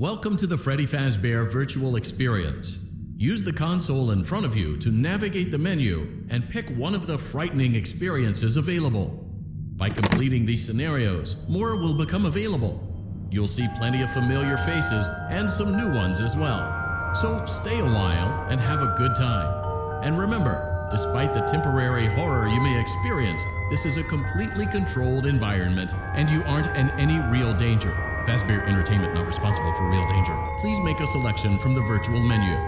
Welcome to the Freddy Fazbear virtual experience. Use the console in front of you to navigate the menu and pick one of the frightening experiences available. By completing these scenarios, more will become available. You'll see plenty of familiar faces and some new ones as well. So stay a while and have a good time. And remember, despite the temporary horror you may experience, this is a completely controlled environment and you aren't in any real danger. Fazbear Entertainment not responsible for real danger. Please make a selection from the virtual menu.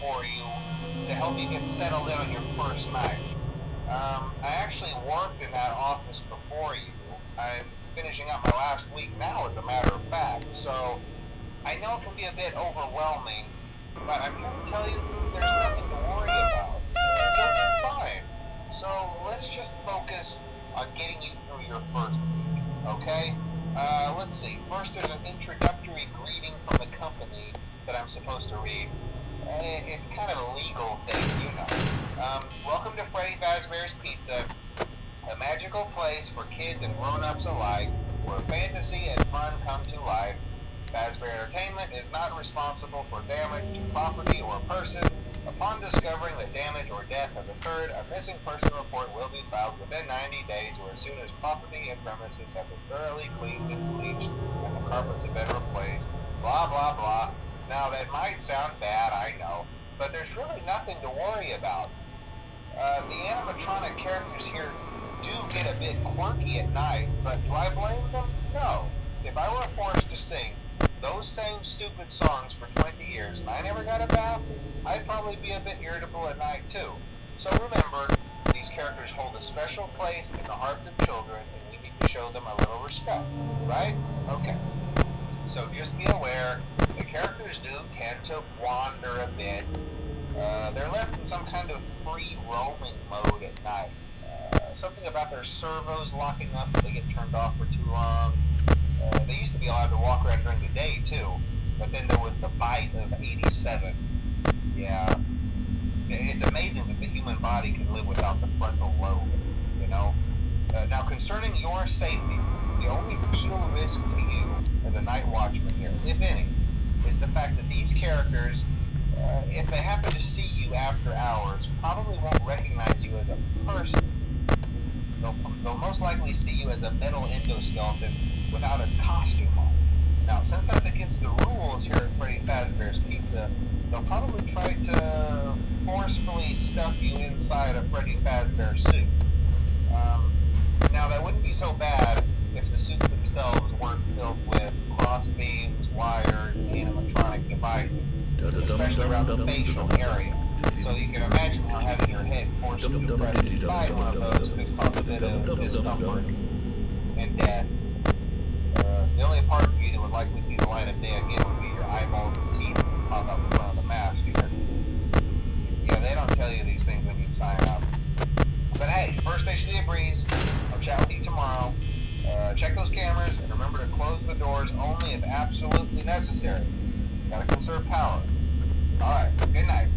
For you to help you get settled in on your first night. I actually worked in that office before you. I'm finishing up my last week now, as a matter of fact, so I know it can be a bit overwhelming, but I'm here to tell you there's nothing to worry about. You'll be fine. So let's just focus on getting you through your first week, okay? Let's see. First, there's an introductory greeting from the company that I'm supposed to read. It's kind of a legal thing, you know. Welcome to Freddy Fazbear's Pizza, a magical place for kids and grown-ups alike, where fantasy and fun come to life. Fazbear Entertainment is not responsible for damage to property or person. Upon discovering that damage or death has occurred, a missing person report will be filed within 90 days or as soon as property and premises have been thoroughly cleaned and bleached and the carpets have been replaced. Blah, blah, blah. Now, that might sound bad, I know, but there's really nothing to worry about. The animatronic characters here do get a bit quirky at night, but do I blame them? No. If I were forced to sing those same stupid songs for 20 years and I never got a bath, I'd probably be a bit irritable at night too. So remember, these characters hold a special place in the hearts of children and we need to show them a little respect, right? Okay. So just be aware, the characters do tend to wander a bit. They're left in some kind of free roaming mode at night. Something about their servos locking up if they get turned off for too long. They used to be allowed to walk around during the day too, but then there was the bite of 87. Yeah, it's amazing that the human body can live without the frontal lobe, you know? Now concerning your safety, the only real risk to you as a night watchman here, if any, is the fact that these characters, if they happen to see you after hours, probably won't recognize you as a person. They'll most likely see you as a metal endoskeleton without its costume on. Now, since that's against the rules here at Freddy Fazbear's Pizza, they'll probably try to forcefully stuff you inside a Freddy Fazbear suit. Now, that wouldn't be so bad if the suits themselves weren't filled with crossbeams, wired, animatronic devices, especially around the facial area. So you can imagine how having your head forcibly pressed inside one of those could cause a bit of discomfort and death. The only parts of you that would likely see the light of day again would be your eyeballs and teeth that would pop up in front of the mask here. Yeah, they don't tell you these things when you sign up. But hey, first station of the breeze. I'll chat with you tomorrow. Check those cameras and remember to close the doors only if absolutely necessary. Gotta conserve power. Alright, good night.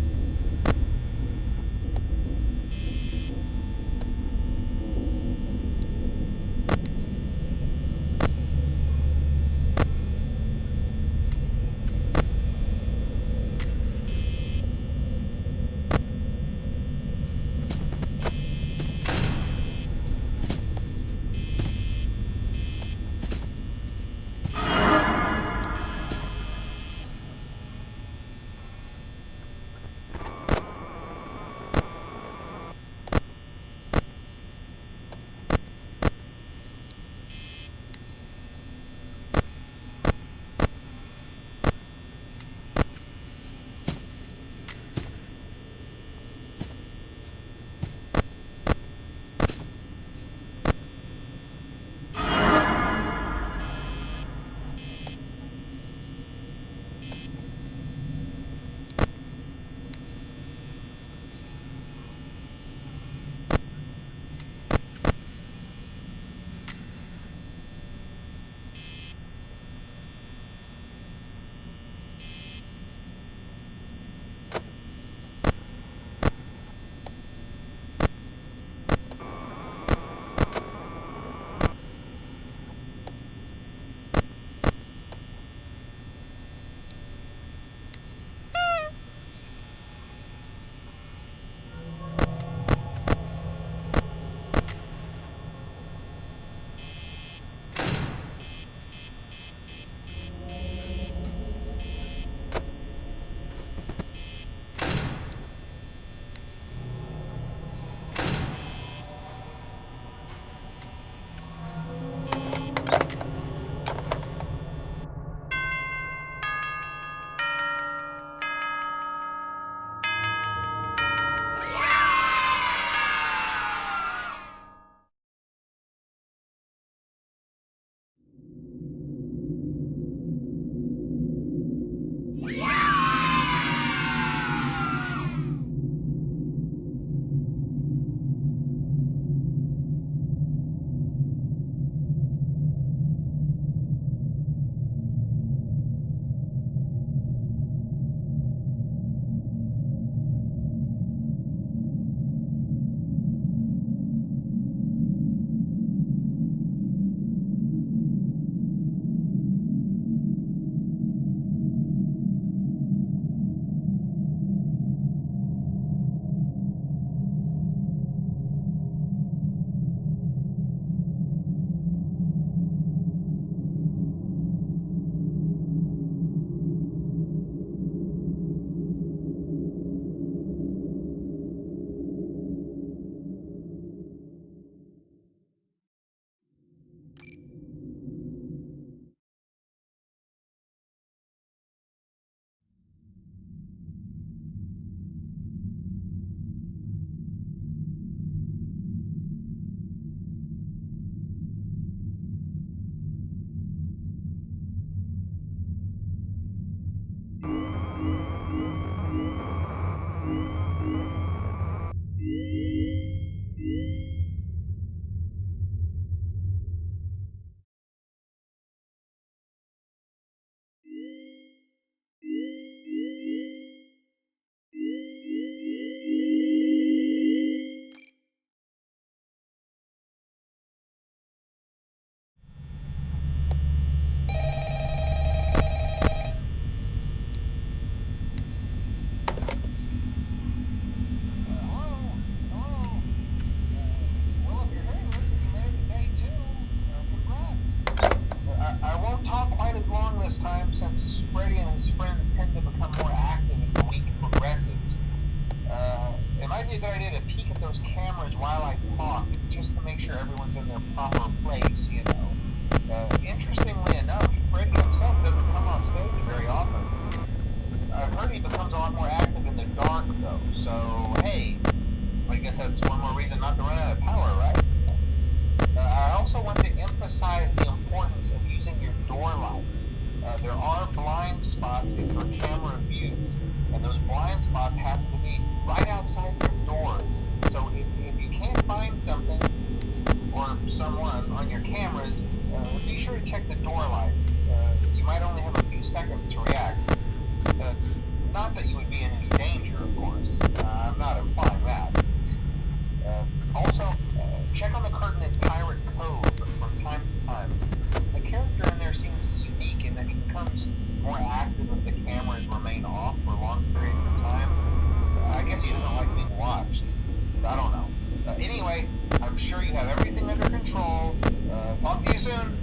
this time, since Freddy and his friends tend to become more active as the week progresses, it might be a good idea to peek at those cameras while I talk, just to make sure everyone's in their proper place, you know. Interestingly enough, Freddy himself doesn't come off stage very often. I've heard he becomes a lot more active in the dark, though, so hey, I guess that's one more reason not to run out of power, right? I also want to emphasize the importance of using your door lights. There are blind spots in your camera view, and those blind spots happen to be right outside your doors. So if you can't find something or someone on your cameras, be sure to check the door lights. You might only have a few seconds to react. Not that you would be in any danger, of course. I'm not implying that. Also, check on the curtain in Pirate Cove from time to time. The character in there seems unique in that he becomes more active if the cameras remain off for long periods of time. I guess he doesn't like being watched. I don't know. Anyway, I'm sure you have everything under control. Talk to you soon.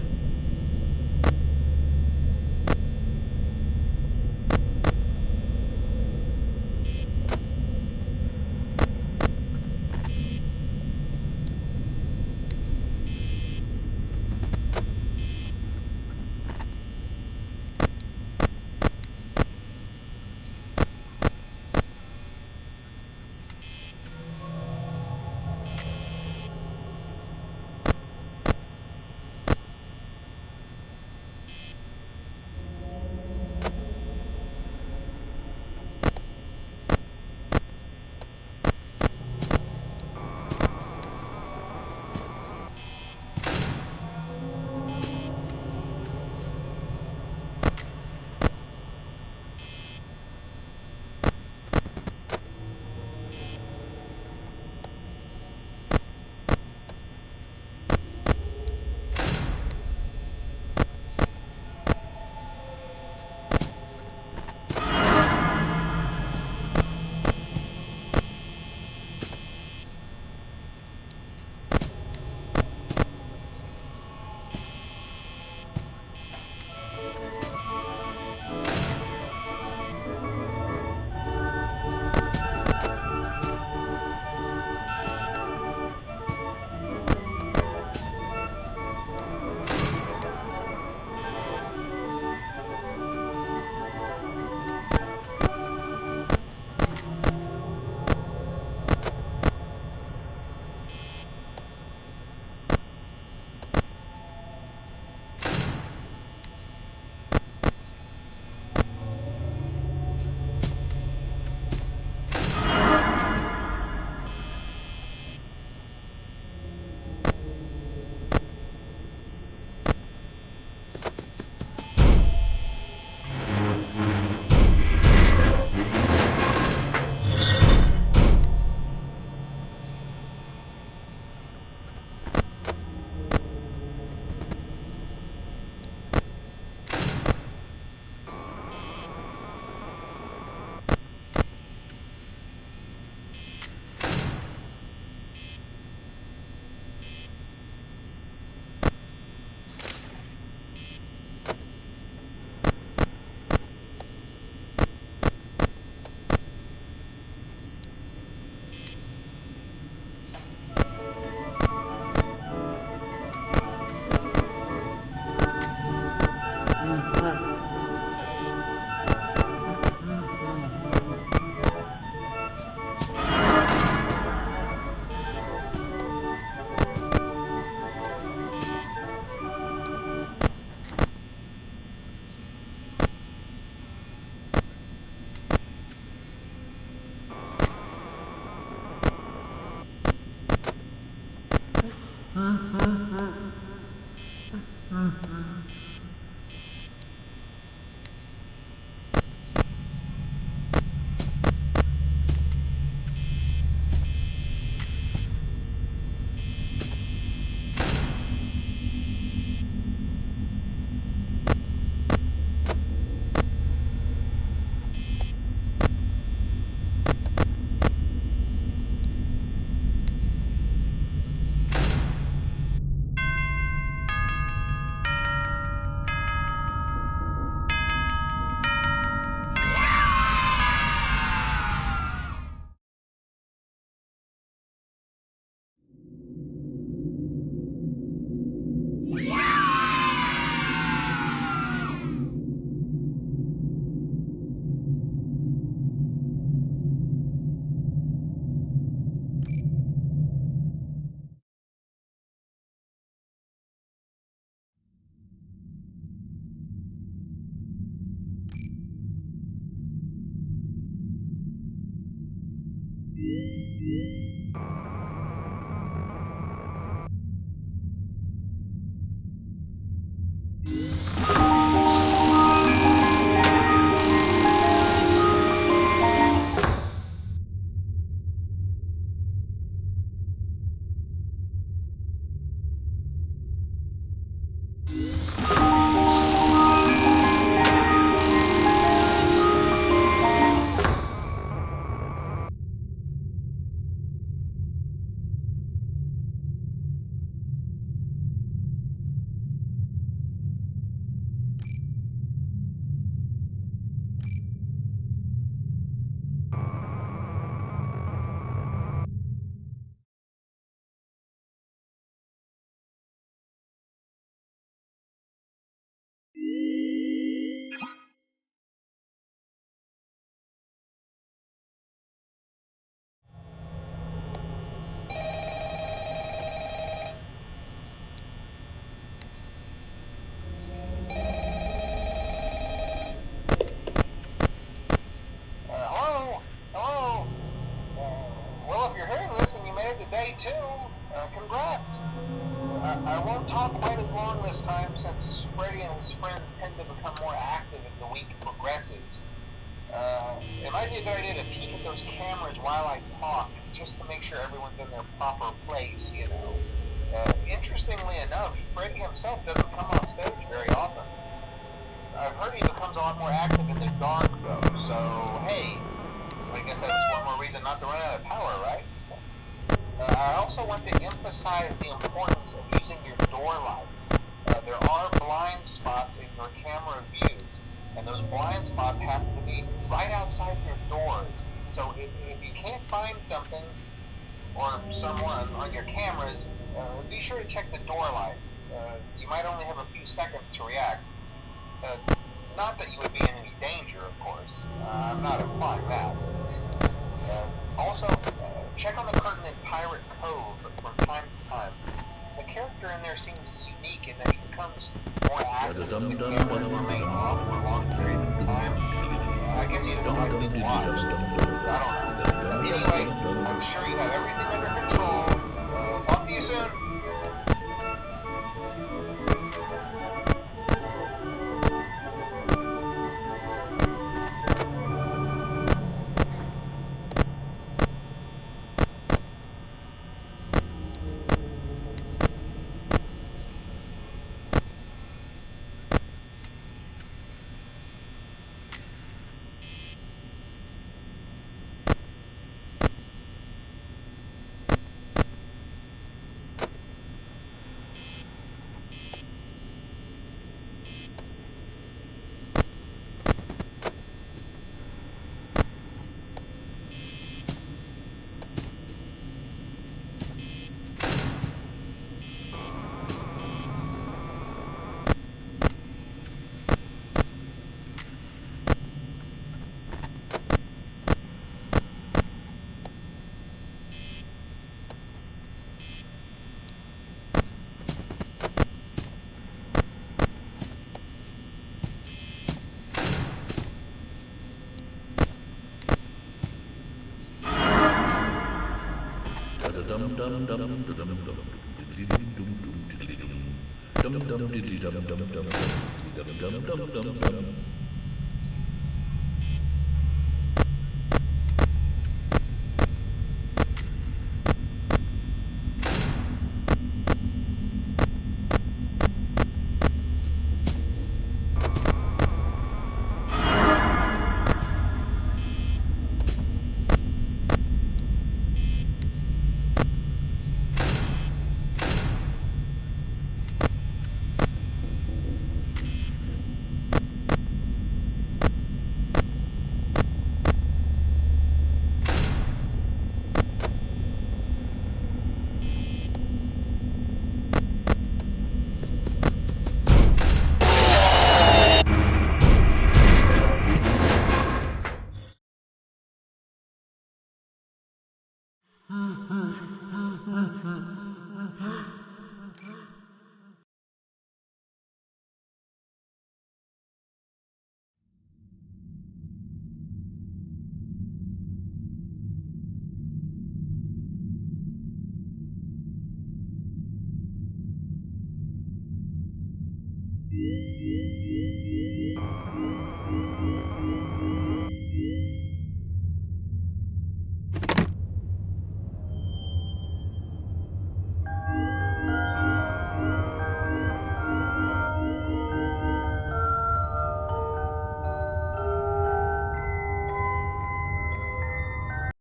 Hello? Hello? Well, if you're hearing this and you made it to day 2, congrats. I won't talk quite as long this time since Freddy and his friends tend to become more active as the week progresses. It might be a good idea to peek at those cameras while I talk, just to make sure everyone's in their proper place, you know. Interestingly enough, Freddy himself doesn't come on stage very often. I've heard he becomes a lot more active in the dark, though, so hey, I guess that's one more reason not to run out of power, right? I also want to emphasize the importance of using your door lights. There are blind spots in your camera views, and those blind spots happen to be right outside your doors. So if you can't find something or someone on your cameras, be sure to check the door light. You might only have a few seconds to react. Not that you would be in any danger, of course. I'm not implying that. Also, check on the curtain in Pirate Cove from time to time. The character in there seems unique in that he becomes more active and cameras remain off for long periods of time. I guess he doesn't like being watched. I don't know. Anyway, I'm sure you have everything under control. Talk to you soon.